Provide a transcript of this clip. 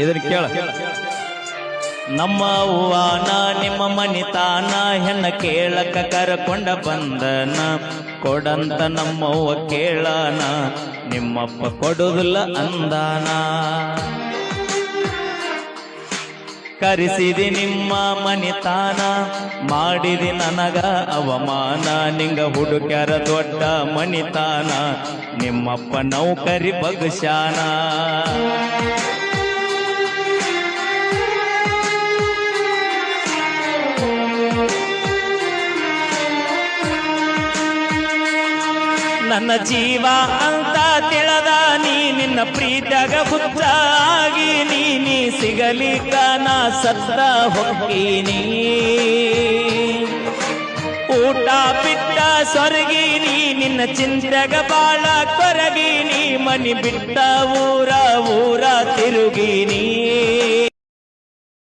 ಇದನ್ನ ಕೇಳ. ನಮ್ಮ ಅವ್ವಾನ ನಿಮ್ಮ ಮನಿತಾನ ಹೆಣ್ಣ ಕೇಳಕ ಕರಕೊಂಡ ಬಂದನ, ಕೊಡಂತ ನಮ್ಮವ್ವ ಕೇಳಾನ, ನಿಮ್ಮಪ್ಪ ಕೊಡುದಿಲ್ಲ ಅಂದಾನ. ಕರೆಸಿದಿ ನಿಮ್ಮ ಮನಿತಾನ, ಮಾಡಿದಿ ನನಗ ಅವಮಾನ, ನಿಂಗ ಹುಡುಕ್ಯಾರ ದೊಡ್ಡ ಮನಿತಾನ, ನಿಮ್ಮಪ್ಪ ನೌಕರಿ ಬಗ್ಶಾನ. ನನ್ನ ಜೀವ ಅಂತ ತಿಳದ ನೀ, ನಿನ್ನ ಪ್ರೀತಿಯಾಗ ಹುಚ್ಚಾಗಿ ನೀ ಸಿಗಲಿಕ್ಕ ನಾ ಸತ್ತ ಹೋಗ್ತೀನಿ. ಊಟ ಬಿಟ್ಟ ಸೊರಗಿನಿ, ನಿನ್ನ ಚಿಂತೆಗ ಬಾಳ ಕೊರಗಿನಿ, ಮನಿ ಬಿಟ್ಟ ಊರ ತಿರುಗಿನಿ.